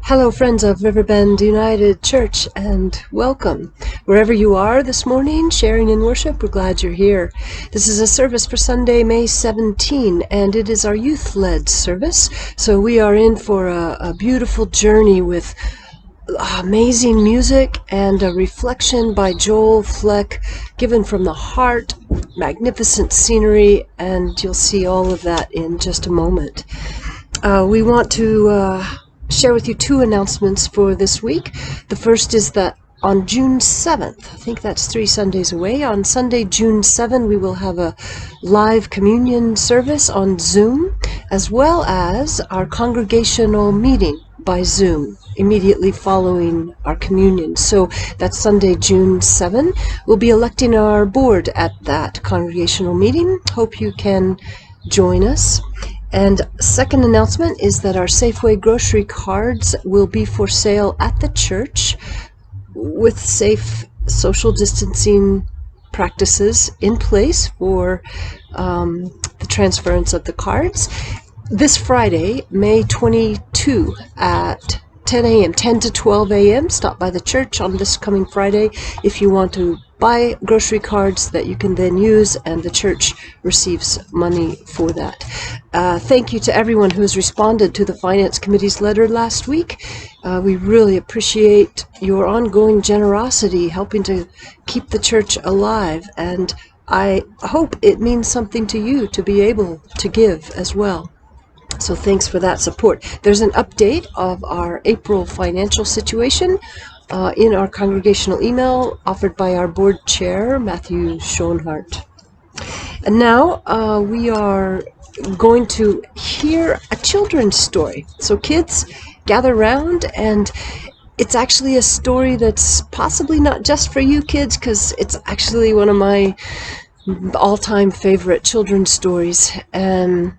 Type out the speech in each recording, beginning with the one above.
Hello, friends of Riverbend United Church, and welcome. Wherever you are this morning, sharing in worship, we're glad you're here. This is a service for Sunday, May 17, and it is our youth-led service. So we are in for a beautiful journey with amazing music and a reflection by Joel Fleck, given from the heart, magnificent scenery, and you'll see all of that in just a moment. We want to share with you two announcements for this week. The first is that on June 7th, I think that's 3 Sundays away, on Sunday, June 7th, we will have a live communion service on Zoom, as well as our congregational meeting by Zoom immediately following our communion. So that's Sunday, June 7th. We'll be electing our board at that congregational meeting. Hope you can join us. And second announcement is that our Safeway grocery cards will be for sale at the church with safe social distancing practices in place for the transference of the cards. This Friday, May 22 at 10 a.m., 10 to 12 a.m., stop by the church on this coming Friday if you want to buy grocery cards that you can then use, and the church receives money for that. Thank you to everyone who has responded to the Finance Committee's letter last week. We really appreciate your ongoing generosity, helping to keep the church alive, and I hope it means something to you to be able to give as well. So thanks for that support. There's an update of our April financial situation in our congregational email offered by our board chair, Matthew Schoenhardt. And now we are going to hear a children's story. So kids, gather round, and it's actually a story that's possibly not just for you kids, because it's actually one of my all-time favorite children's stories. And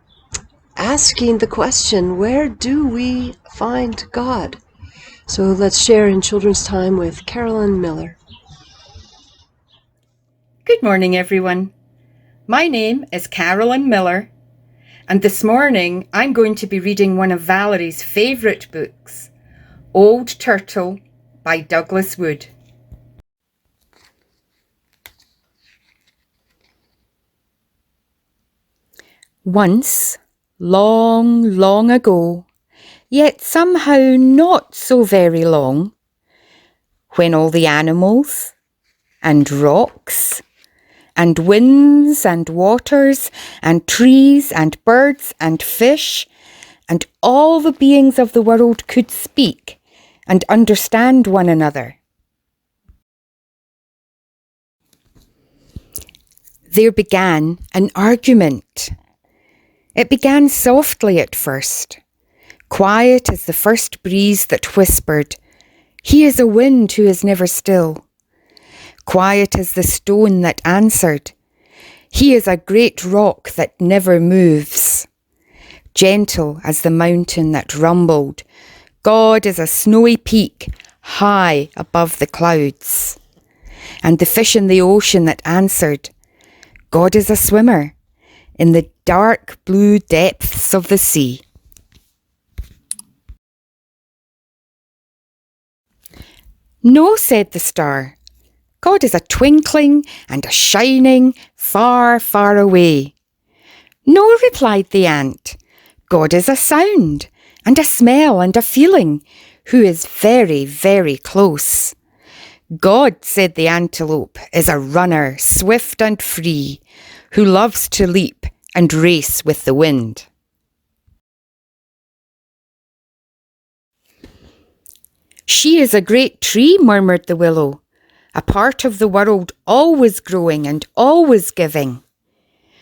asking the question, where do we find God? So let's share in children's time with Carolyn Miller. Good morning, everyone. My name is Carolyn Miller, and this morning I'm going to be reading one of Valerie's favourite books, Old Turtle by Douglas Wood. Once, long, long ago, yet somehow not so very long, when all the animals and rocks and winds and waters and trees and birds and fish and all the beings of the world could speak and understand one another, there began an argument. It began softly at first, quiet as the first breeze that whispered, "He is a wind who is never still." Quiet as the stone that answered, "He is a great rock that never moves." Gentle as the mountain that rumbled, "God is a snowy peak high above the clouds." And the fish in the ocean that answered, "God is a swimmer in the dark blue depths of the sea." "No," said the star, "God is a twinkling and a shining far, far away." "No," replied the ant, "God is a sound and a smell and a feeling who is very, very close." "God," said the antelope, "is a runner swift and free who loves to leap and race with the wind." "She is a great tree," murmured the willow, "a part of the world always growing and always giving."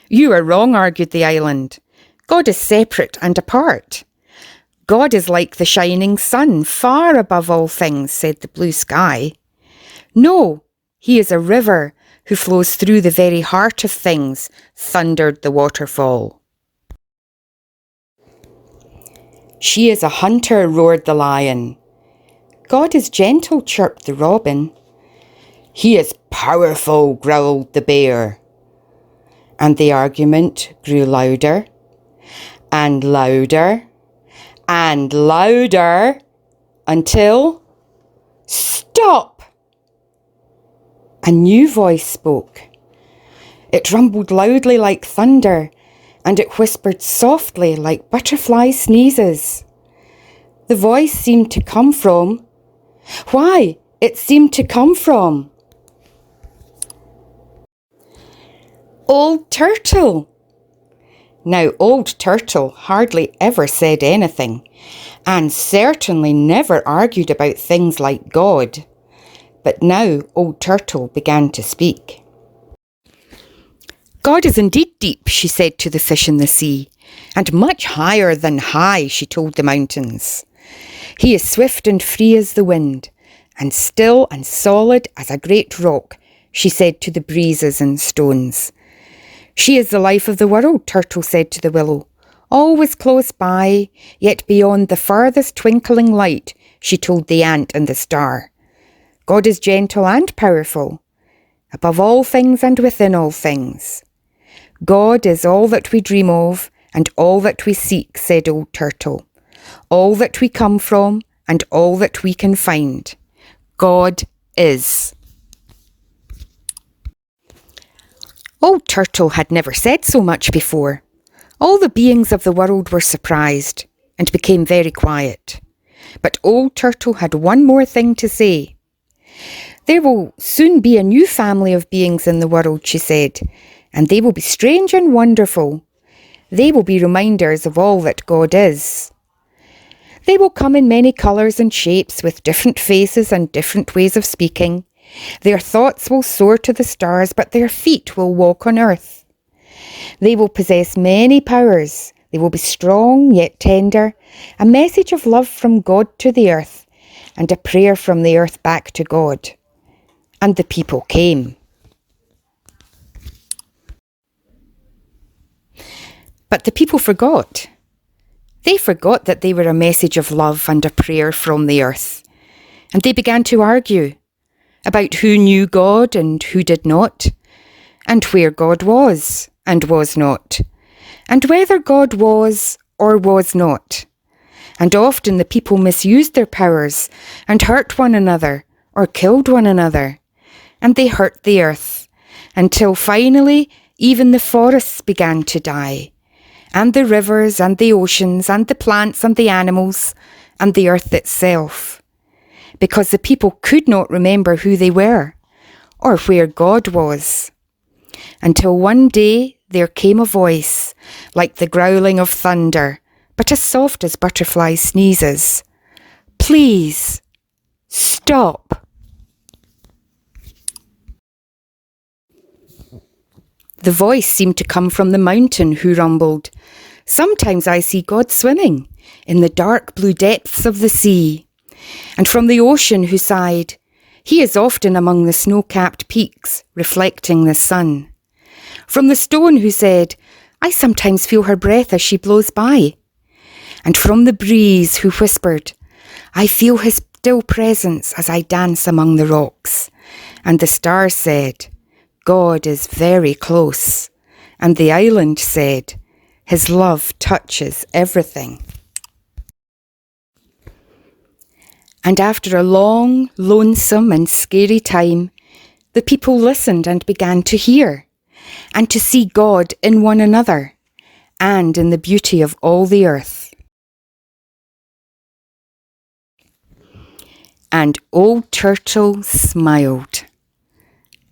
"You are wrong," argued the island. "God is separate and apart." "God is like the shining sun, far above all things," said the blue sky. "No, he is a river who flows through the very heart of things," thundered the waterfall. "She is a hunter," roared the lion. "God is gentle," chirped the robin. "He is powerful," growled the bear. And the argument grew louder and louder and louder until... Stop! A new voice spoke. It rumbled loudly like thunder, and it whispered softly like butterfly sneezes. The voice seemed to come from... Why, it seemed to come from... Old Turtle. Now, Old Turtle hardly ever said anything, and certainly never argued about things like God. But now Old Turtle began to speak. God is indeed deep, she said to the fish in the sea, and much higher than high, she told the mountains. He is swift and free as the wind, and still and solid as a great rock, she said to the breezes and stones. She is the life of the world, Turtle said to the willow, always close by, yet beyond the farthest twinkling light, she told the ant and the star. God is gentle and powerful, above all things and within all things. God is all that we dream of and all that we seek, said Old Turtle, all that we come from and all that we can find. God is. Old Turtle had never said so much before. All the beings of the world were surprised and became very quiet. But Old Turtle had one more thing to say. There will soon be a new family of beings in the world, she said, and they will be strange and wonderful. They will be reminders of all that God is. They will come in many colours and shapes with different faces and different ways of speaking. Their thoughts will soar to the stars, but their feet will walk on earth. They will possess many powers. They will be strong yet tender, a message of love from God to the earth, and a prayer from the earth back to God. And the people came. But the people forgot. They forgot that they were a message of love and a prayer from the earth. And they began to argue about who knew God and who did not, and where God was and was not, and whether God was or was not. And often the people misused their powers and hurt one another or killed one another, and they hurt the earth, until finally even the forests began to die, and the rivers and the oceans and the plants and the animals and the earth itself, because the people could not remember who they were or where God was. Until one day there came a voice like the growling of thunder, but as soft as butterfly sneezes. Please, stop. The voice seemed to come from the mountain, who rumbled, Sometimes I see God swimming in the dark blue depths of the sea. And from the ocean, who sighed, He is often among the snow-capped peaks, reflecting the sun. From the stone, who said, I sometimes feel her breath as she blows by. And from the breeze, who whispered, I feel his still presence as I dance among the rocks. And the stars said, God is very close. And the island said, His love touches everything. And after a long, lonesome and scary time, the people listened and began to hear, and to see God in one another, and in the beauty of all the earth. And Old Turtle smiled,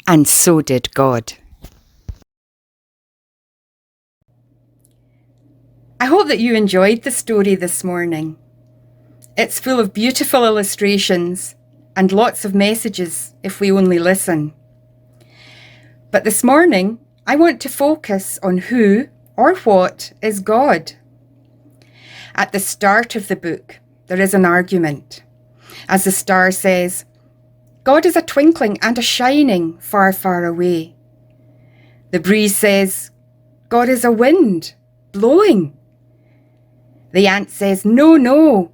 and so did God. I hope that you enjoyed the story this morning. It's full of beautiful illustrations and lots of messages if we only listen. But this morning, I want to focus on who or what is God. At the start of the book, there is an argument. As the star says, God is a twinkling and a shining far, far away. The breeze says, God is a wind blowing. The ant says, no, no,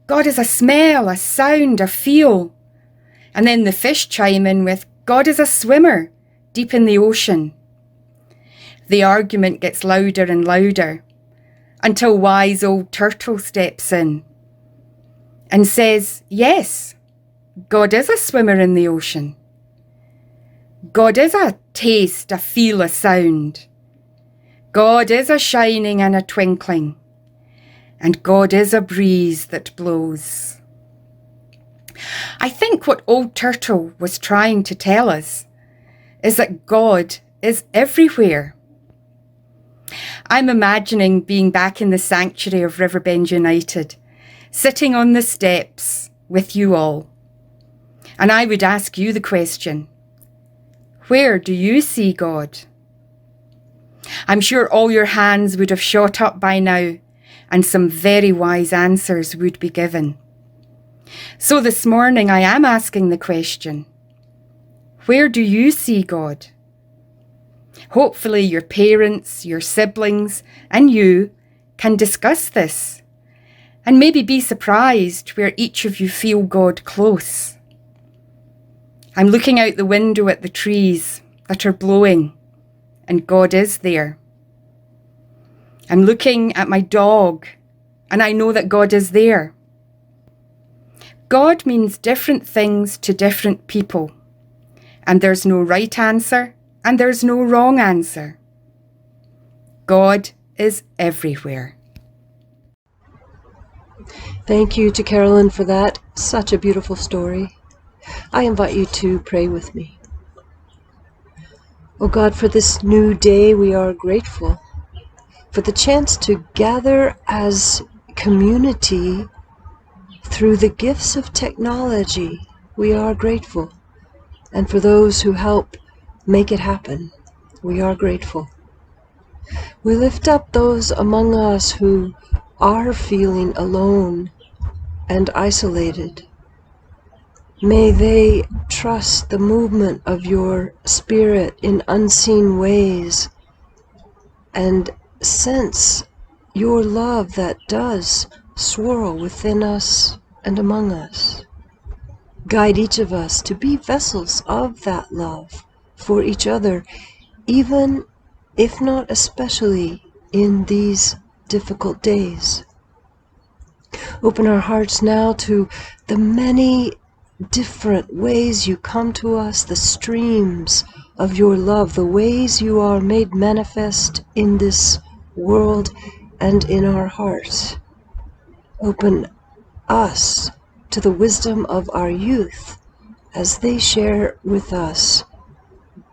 God is a smell, a sound, a feel. And then the fish chime in with, God is a swimmer deep in the ocean. The argument gets louder and louder until wise Old Turtle steps in. and says, yes, God is a swimmer in the ocean. God is a taste, a feel, a sound. God is a shining and a twinkling. And God is a breeze that blows. I think what Old Turtle was trying to tell us is that God is everywhere. I'm imagining being back in the sanctuary of Riverbend United, sitting on the steps with you all. And I would ask you the question, where do you see God? I'm sure all your hands would have shot up by now, and some very wise answers would be given. So this morning I am asking the question, where do you see God? Hopefully your parents, your siblings, and you can discuss this and maybe be surprised where each of you feel God close. I'm looking out the window at the trees that are blowing, and God is there. I'm looking at my dog, and I know that God is there. God means different things to different people, and there's no right answer, and there's no wrong answer. God is everywhere. Thank you to Carolyn for that. Such a beautiful story. I invite you to pray with me. Oh God, for this new day, we are grateful for the chance to gather as community through the gifts of technology. We are grateful. And for those who help make it happen, we are grateful. We lift up those among us who are feeling alone and isolated. May they trust the movement of your Spirit in unseen ways and sense your love that does swirl within us and among us. Guide each of us to be vessels of that love for each other, even if not especially in these difficult days. Open our hearts now to the many different ways you come to us, the streams of your love, the ways you are made manifest in this world and in our hearts. Open us to the wisdom of our youth as they share with us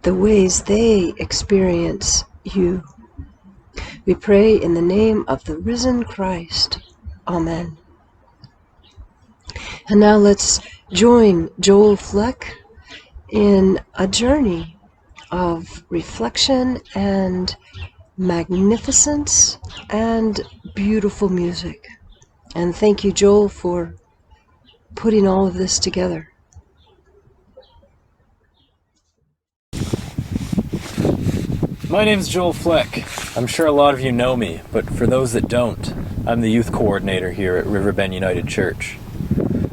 the ways they experience you. We pray in the name of the risen Christ. Amen. And now let's join Joel Fleck in a journey of reflection and magnificence and beautiful music. And thank you, Joel, for putting all of this together. My name's Joel Fleck. I'm sure a lot of you know me, but for those that don't, I'm the youth coordinator here at Riverbend United Church.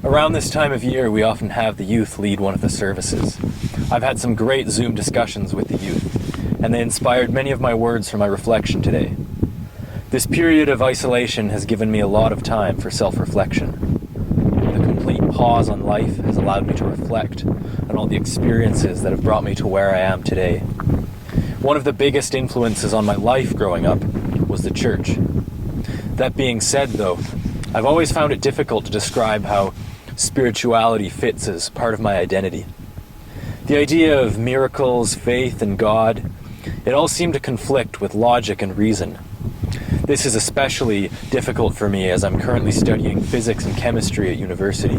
Around this time of year, we often have the youth lead one of the services. I've had some great Zoom discussions with the youth, and they inspired many of my words for my reflection today. This period of isolation has given me a lot of time for self-reflection. The complete pause on life has allowed me to reflect on all the experiences that have brought me to where I am today. One of the biggest influences on my life growing up was the church. That being said, though, I've always found it difficult to describe how spirituality fits as part of my identity. The idea of miracles, faith, and God, it all seemed to conflict with logic and reason. This is especially difficult for me as I'm currently studying physics and chemistry at university.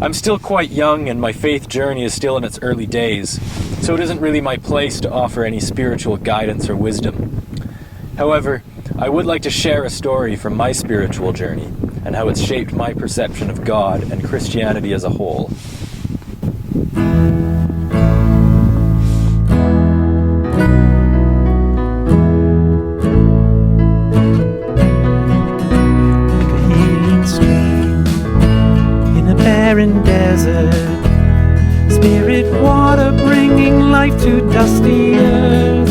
I'm still quite young and my faith journey is still in its early days, so it isn't really my place to offer any spiritual guidance or wisdom. However, I would like to share a story from my spiritual journey and how it's shaped my perception of God and Christianity as a whole. Barren desert, spirit water bringing life to dusty earth.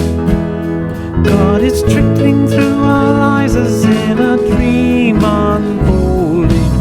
God is trickling through our lives as in a dream unfolding,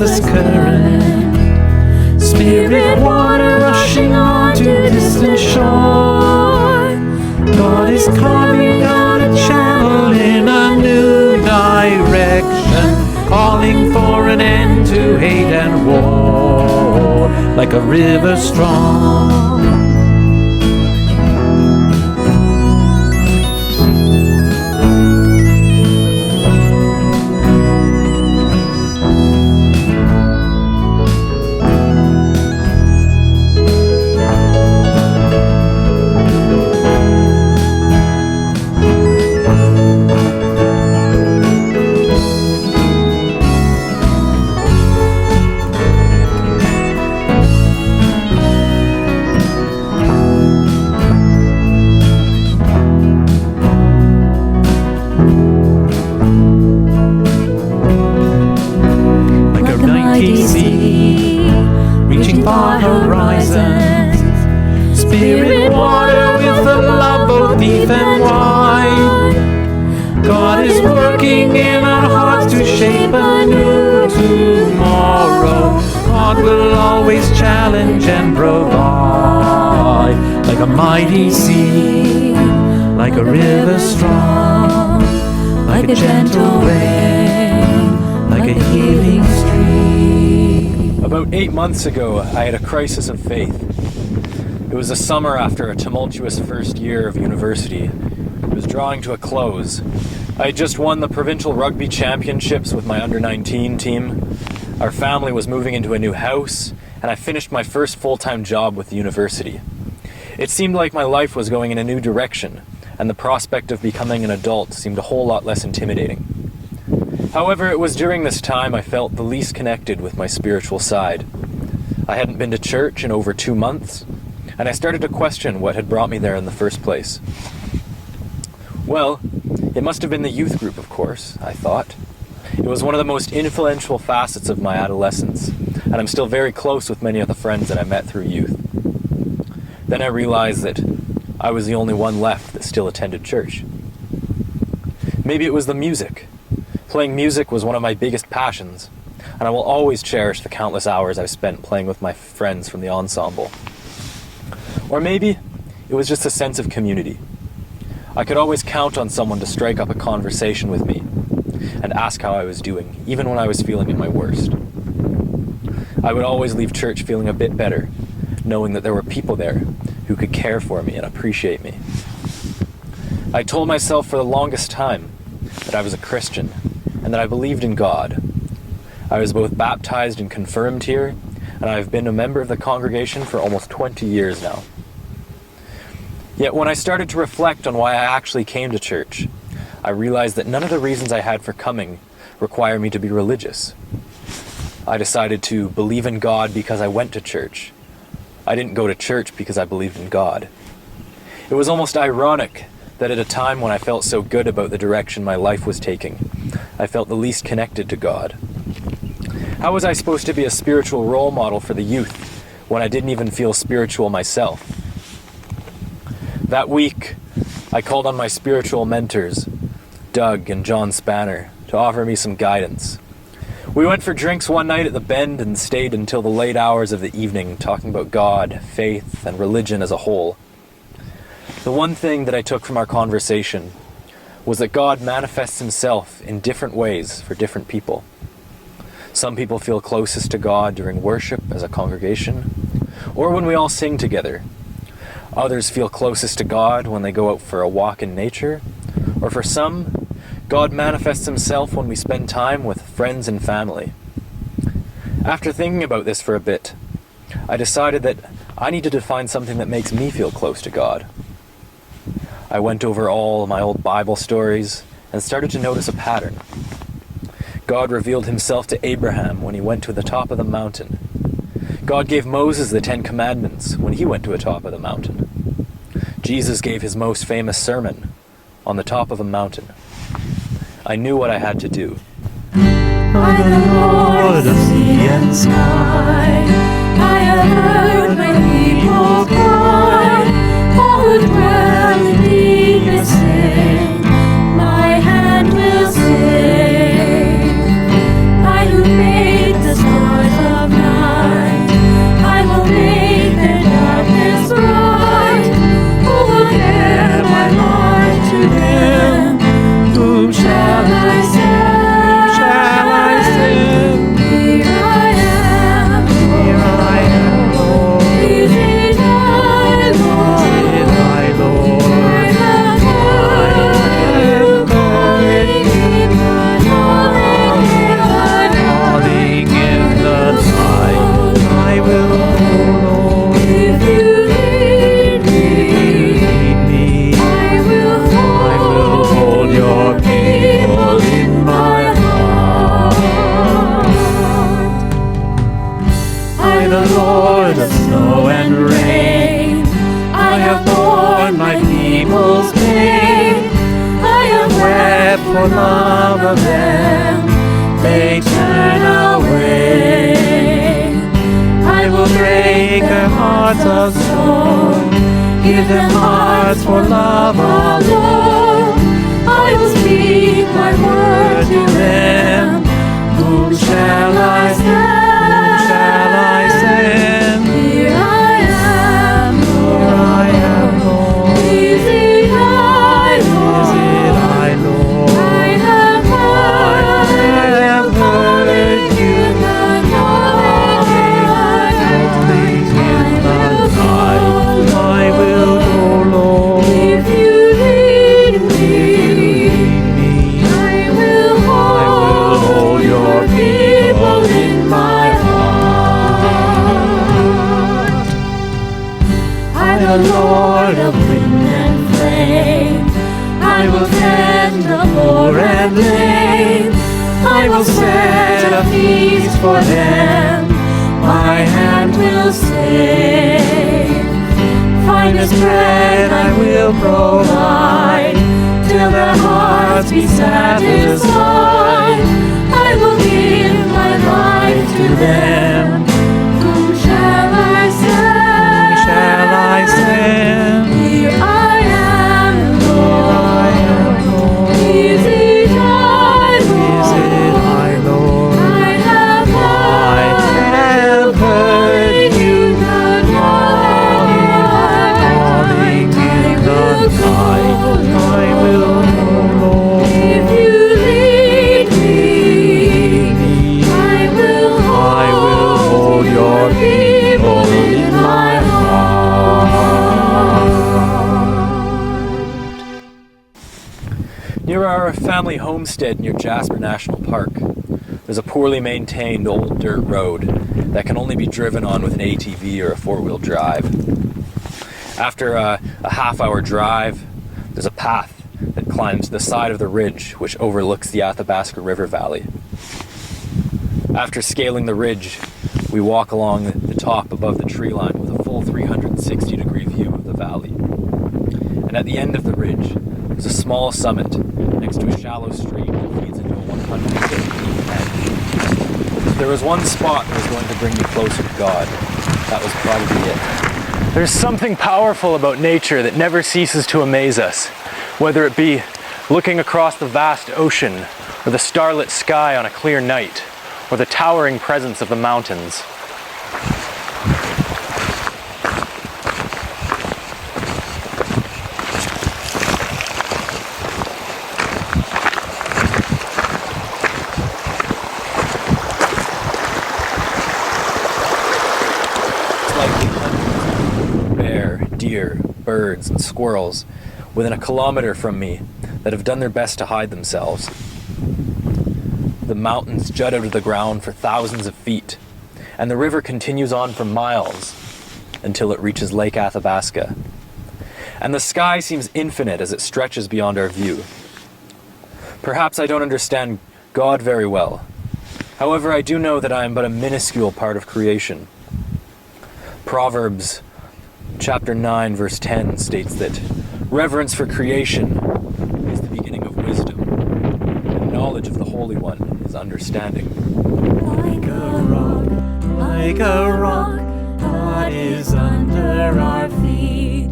restless current, spirit water rushing on to distant shore. God is carving out a channel in a new direction, calling for an end to hate and war, like a river strong. Far horizons, spirit water with the love both deep and wide. God is working in our hearts to shape a new tomorrow. God will always challenge and provide, like a mighty sea, like a river strong, like a gentle rain, like a healing stream. About 8 months ago, I had a crisis of faith. It was the summer after a tumultuous first year of university. It was drawing to a close. I had just won the provincial rugby championships with my under-19 team. Our family was moving into a new house, and I finished my first full-time job with the university. It seemed like my life was going in a new direction, and the prospect of becoming an adult seemed a whole lot less intimidating. However, it was during this time I felt the least connected with my spiritual side. I hadn't been to church in over 2 months, and I started to question what had brought me there in the first place. Well, it must have been the youth group, of course, I thought. It was one of the most influential facets of my adolescence, and I'm still very close with many of the friends that I met through youth. Then I realized that I was the only one left that still attended church. Maybe it was the music. Playing music was one of my biggest passions, and I will always cherish the countless hours I've spent playing with my friends from the ensemble. Or maybe it was just a sense of community. I could always count on someone to strike up a conversation with me and ask how I was doing, even when I was feeling at my worst. I would always leave church feeling a bit better, knowing that there were people there who could care for me and appreciate me. I told myself for the longest time that I was a Christian and that I believed in God. I was both baptized and confirmed here, and I have been a member of the congregation for almost 20 years now. Yet when I started to reflect on why I actually came to church, I realized that none of the reasons I had for coming require me to be religious. I decided to believe in God because I went to church. I didn't go to church because I believed in God. It was almost ironic that at a time when I felt so good about the direction my life was taking, I felt the least connected to God. How was I supposed to be a spiritual role model for the youth when I didn't even feel spiritual myself? That week, I called on my spiritual mentors, Doug and John Spanner, to offer me some guidance. We went for drinks one night at the Bend and stayed until the late hours of the evening talking about God, faith, and religion as a whole. The one thing that I took from our conversation was that God manifests himself in different ways for different people. Some people feel closest to God during worship as a congregation, or when we all sing together. Others feel closest to God when they go out for a walk in nature, or for some, God manifests himself when we spend time with friends and family. After thinking about this for a bit, I decided that I needed to find something that makes me feel close to God. I went over all my old Bible stories and started to notice a pattern. God revealed himself to Abraham when he went to the top of the mountain. God gave Moses the 10 Commandments when he went to the top of the mountain. Jesus gave his most famous sermon on the top of a mountain. I knew what I had to do. By the Lord of sea and sky, I have heard my people cry, all who dwell in deepest sin, my hand will save. I who made the stars for love of them, they turn away. I will break their hearts of stone, give them hearts for love alone. I will speak my word to them. Whom shall I send? Whom shall I send? Here I am, Lord. Is it I, Lord? Is it I, Lord? I have heard you calling in the night. I will go, Lord. If you lead me, I will hold your people in my heart. I'm the Lord of wind and flame. I will tend the poor and lame. I will set a feast for them. My hand will save. Finest bread I will provide, till their hearts be satisfied. I will give my life to them. Whom shall I send? Whom shall I send? Here I am, Lord. Is it I, Lord? Is it I, Lord? I have heard you calling in the night. I will go, Lord. If you lead me, I will hold your people in my heart. Near our family homestead near Jasper National Park, there's a poorly maintained old dirt road that can only be driven on with an ATV or a four-wheel drive. After a half-hour drive, there's a path that climbs the side of the ridge which overlooks the Athabasca River Valley. After scaling the ridge, we walk along the top above the tree line with a full 360-degree view of the valley. And at the end of the ridge, there's a small summit next to a shallow stream that feeds into a 100-foot deep canyon. If there was one spot that was going to bring me closer to God, that was probably it. There's something powerful about nature that never ceases to amaze us, whether it be looking across the vast ocean, or the starlit sky on a clear night, or the towering presence of the mountains. Deer, birds, and squirrels within a kilometer from me that have done their best to hide themselves. The mountains jut out of the ground for thousands of feet, and the river continues on for miles until it reaches Lake Athabasca. And the sky seems infinite as it stretches beyond our view. Perhaps I don't understand God very well. However, I do know that I am but a minuscule part of creation. Proverbs Chapter 9, verse 10 states that reverence for creation is the beginning of wisdom, and knowledge of the Holy One is understanding. Like a rock, God is under our feet.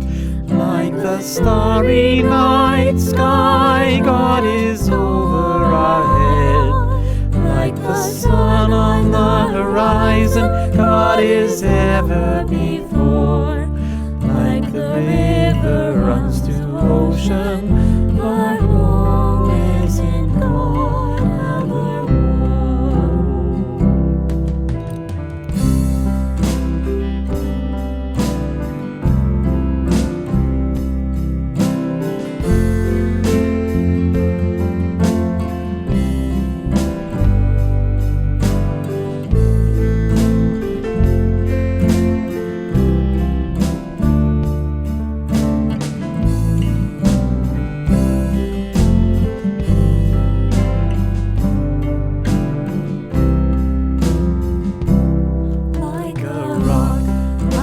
Like the starry night sky, God is over our head. Like the sun on the horizon, God is ever before. Like the river runs to ocean, our hope is in God evermore.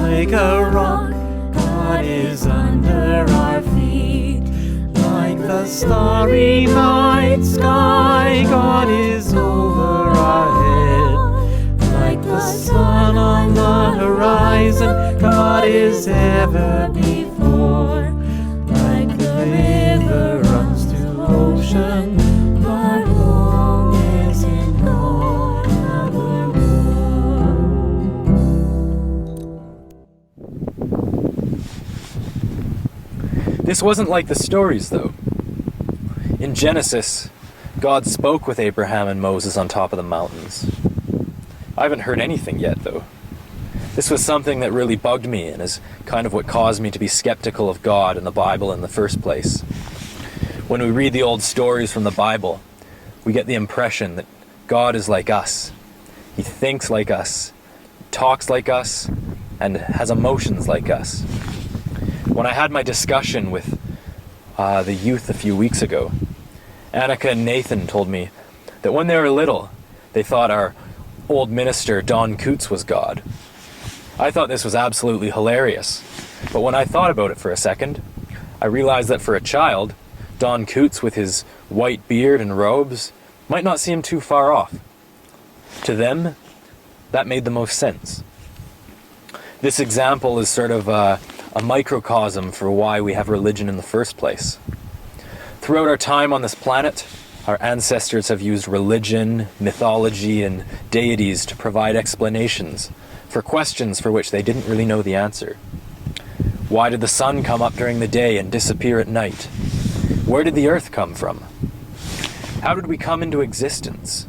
Like a rock, God is under our feet. Like the starry night ever before. Like the river runs to ocean, our home is in God evermore. This wasn't like the stories, though. In Genesis, God spoke with Abraham and Moses on top of the mountains. I haven't heard anything yet, though. This was something that really bugged me and is kind of what caused me to be skeptical of God and the Bible in the first place. When we read the old stories from the Bible, we get the impression that God is like us. He thinks like us, talks like us, and has emotions like us. When I had my discussion with the youth a few weeks ago, Annika and Nathan told me that when they were little, they thought our old minister, Don Coots, was God. I thought this was absolutely hilarious, but when I thought about it for a second, I realized that for a child, Don Coots with his white beard and robes might not seem too far off. To them, that made the most sense. This example is sort of a microcosm for why we have religion in the first place. Throughout our time on this planet, our ancestors have used religion, mythology, and deities to provide explanations for questions for which they didn't really know the answer. Why did the sun come up during the day and disappear at night? Where did the earth come from? How did we come into existence?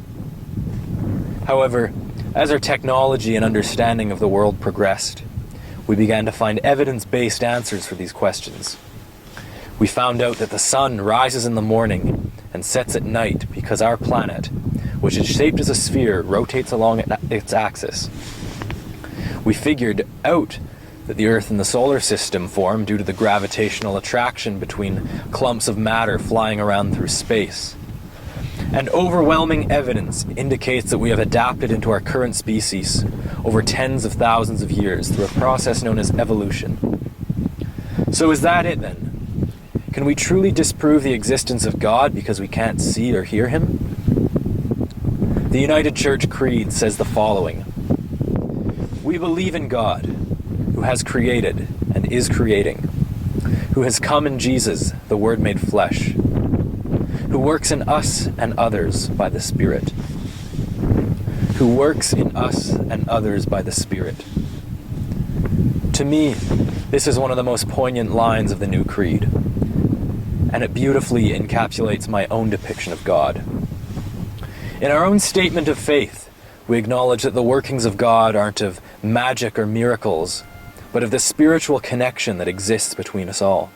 However, as our technology and understanding of the world progressed, we began to find evidence-based answers for these questions. We found out that the sun rises in the morning and sets at night because our planet, which is shaped as a sphere, rotates along its axis. We figured out that the Earth and the solar system formed due to the gravitational attraction between clumps of matter flying around through space. And overwhelming evidence indicates that we have adapted into our current species over tens of thousands of years through a process known as evolution. So is that it then? Can we truly disprove the existence of God because we can't see or hear him? The United Church Creed says the following: "We believe in God, who has created and is creating, who has come in Jesus, the Word made flesh, who works in us and others by the Spirit, who works in us and others by the Spirit." To me, this is one of the most poignant lines of the new creed, and it beautifully encapsulates my own depiction of God. In our own statement of faith, we acknowledge that the workings of God aren't of magic or miracles, but of the spiritual connection that exists between us all.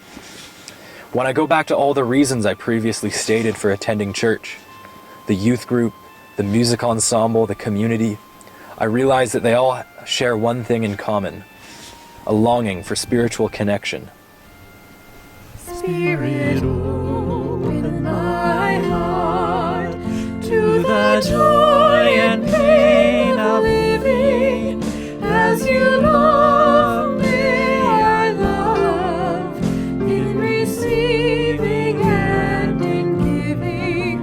When I go back to all the reasons I previously stated for attending church, the youth group, the music ensemble, the community, I realize that they all share one thing in common: a longing for spiritual connection. Spirit, open my heart to the joy and pain of living. As you love, may I love in receiving and in giving.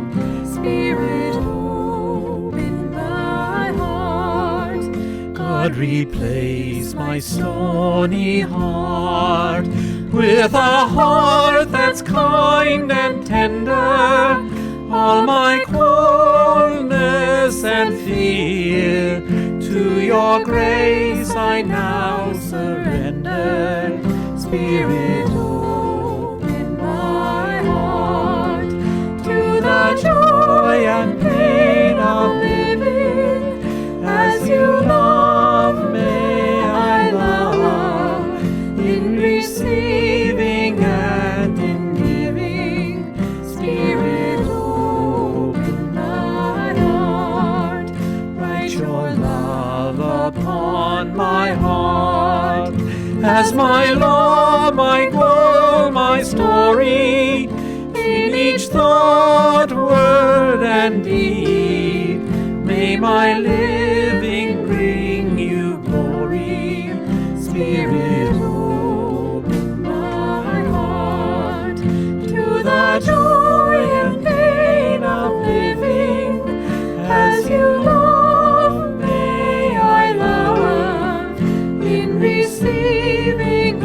Spirit, open my heart. God, replace my stony heart with a heart that's kind and tender. All my coldness and fear to your grace I now surrender. Spirit, open my heart to the joy and pain of living. As you love, may I love in receiving and in giving. Spirit, open my heart. Write your love upon my heart as my law, my goal, my story. In each thought, word, and deed, may my living bring you glory. Spirit, open my heart to the joy and pain of living. As you love, may I love in receiving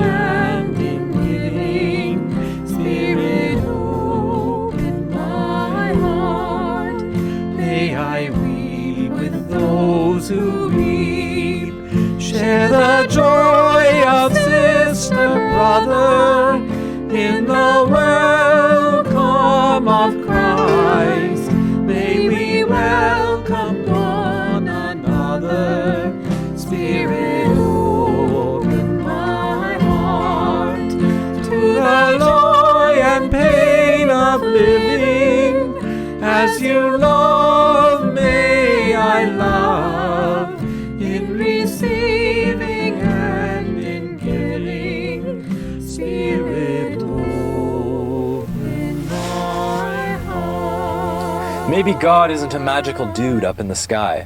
as you love, may I love in receiving and in giving. Spirit, move in my heart. Maybe God isn't a magical dude up in the sky,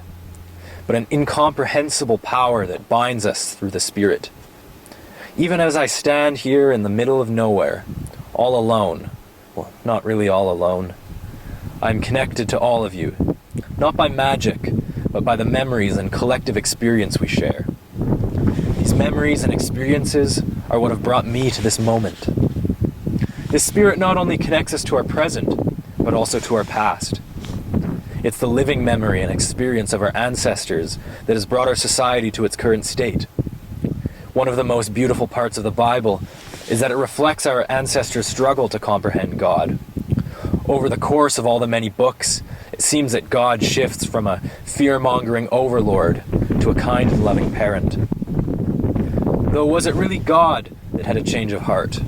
but an incomprehensible power that binds us through the Spirit. Even as I stand here in the middle of nowhere, all alone, well, not really all alone, I'm connected to all of you, not by magic, but by the memories and collective experience we share. These memories and experiences are what have brought me to this moment. This Spirit not only connects us to our present, but also to our past. It's the living memory and experience of our ancestors that has brought our society to its current state. One of the most beautiful parts of the Bible is that it reflects our ancestors' struggle to comprehend God. Over the course of all the many books, it seems that God shifts from a fear-mongering overlord to a kind and loving parent. Though, was it really God that had a change of heart?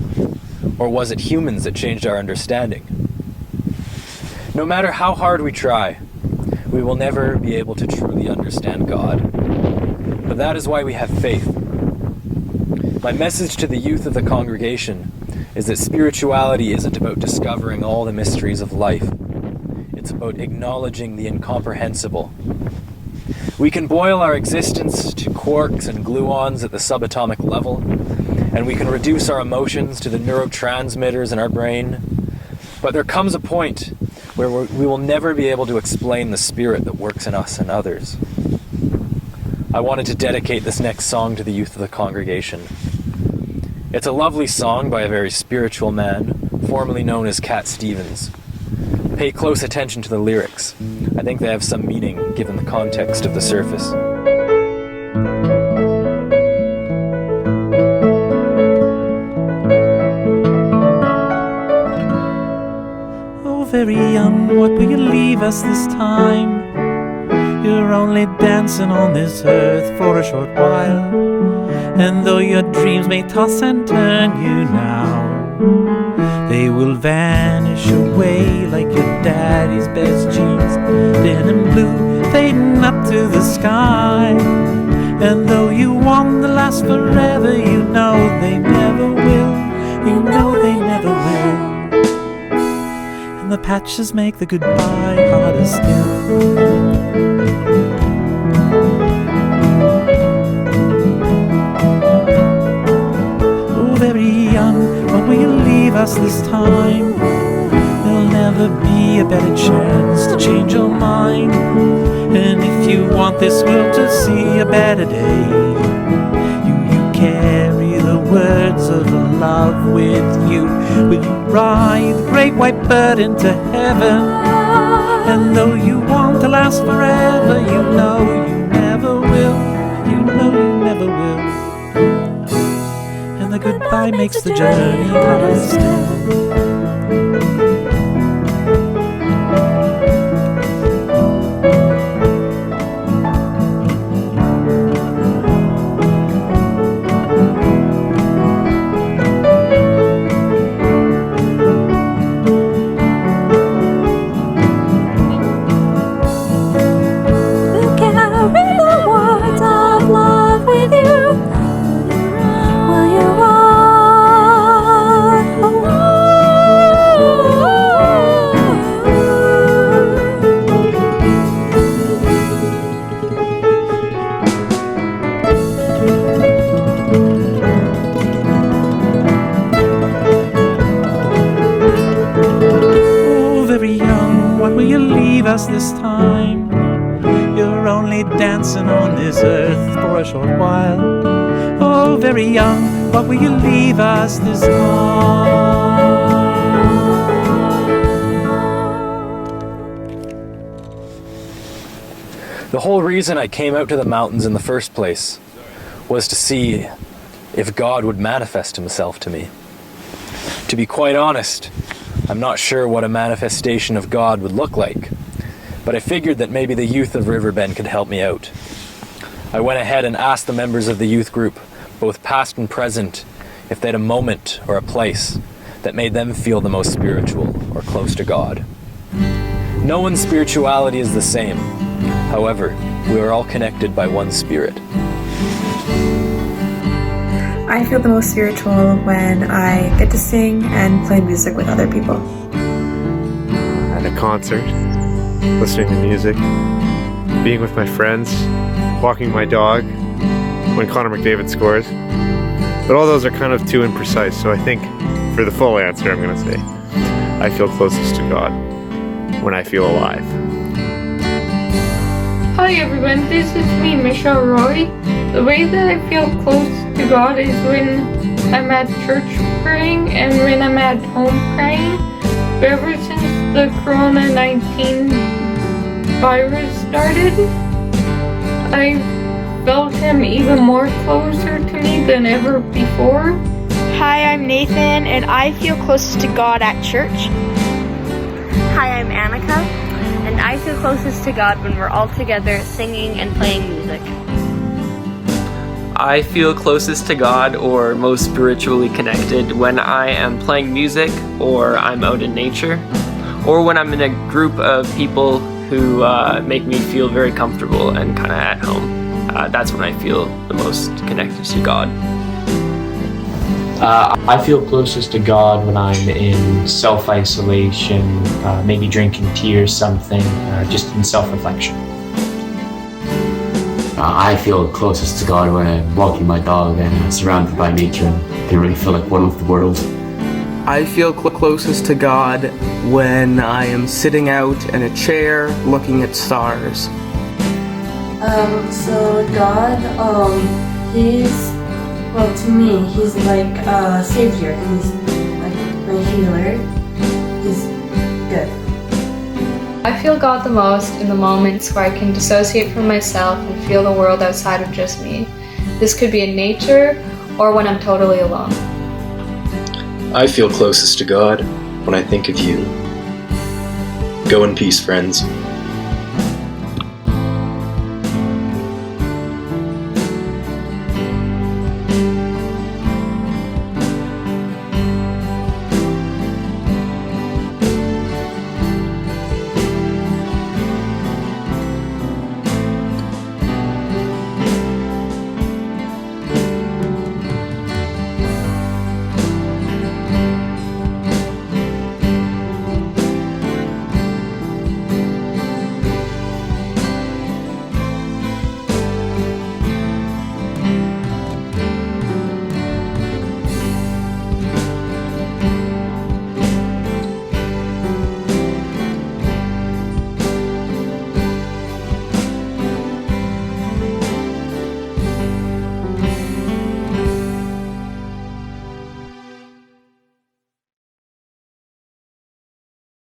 Or was it humans that changed our understanding? No matter how hard we try, we will never be able to truly understand God. But that is why we have faith. My message to the youth of the congregation is that spirituality isn't about discovering all the mysteries of life. It's about acknowledging the incomprehensible. We can boil our existence to quarks and gluons at the subatomic level, and we can reduce our emotions to the neurotransmitters in our brain. But there comes a point where we will never be able to explain the Spirit that works in us and others. I wanted to dedicate this next song to the youth of the congregation. It's a lovely song by a very spiritual man, formerly known as Cat Stevens. Pay close attention to the lyrics. I think they have some meaning given the context of the surface. Oh, very young, what will you leave us this time? You're only dancing on this earth for a short while. And though your dreams may toss and turn you now, they will vanish away like your daddy's best jeans, denim blue, fading up to the sky. And though you want to last forever, you know they never will. You know they never will. And the patches make the goodbye harder still. Very young, what will you leave us this time? There'll never be a better chance to change your mind. And if you want this world to see a better day, you carry the words of love with you. Will you ride the great white bird into heaven? And though you want to last forever, you know you never will. You know you never will. The goodbye makes the journey harder still. Us this time, you're only dancing on this earth for a short while. Oh, very young, what will you leave us this time? The whole reason I came out to the mountains in the first place was to see if God would manifest himself to me. To be quite honest, I'm not sure what a manifestation of God would look like, but I figured that maybe the youth of Riverbend could help me out. I went ahead and asked the members of the youth group, both past and present, if they had a moment or a place that made them feel the most spiritual or close to God. No one's spirituality is the same. However, we are all connected by one spirit. I feel the most spiritual when I get to sing and play music with other people. At a concert, listening to music, being with my friends, walking my dog, when Connor McDavid scores. But all those are kind of too imprecise, so I think for the full answer I'm going to say I feel closest to God when I feel alive. Hi everyone, this is me, Michelle Roy. The way that I feel close to God is when I'm at church praying and when I'm at home praying. But ever since the Corona-19 virus started, I felt him even more closer to me than ever before. Hi, I'm Nathan, and I feel closest to God at church. Hi, I'm Annika, and I feel closest to God when we're all together singing and playing music. I feel closest to God or most spiritually connected when I am playing music or I'm out in nature, or when I'm in a group of people who make me feel very comfortable and kind of at home. That's when I feel the most connected to God. I feel closest to God when I'm in self-isolation, maybe drinking tea or something, just in self-reflection. I feel closest to God when I'm walking my dog and surrounded by nature, and I really feel like one with the world. I feel closest to God when I am sitting out in a chair looking at stars. So God, he's, well, to me, he's like a savior. He's like my healer. He's good. I feel God the most in the moments where I can dissociate from myself and feel the world outside of just me. This could be in nature or when I'm totally alone. I feel closest to God when I think of you. Go in peace, friends.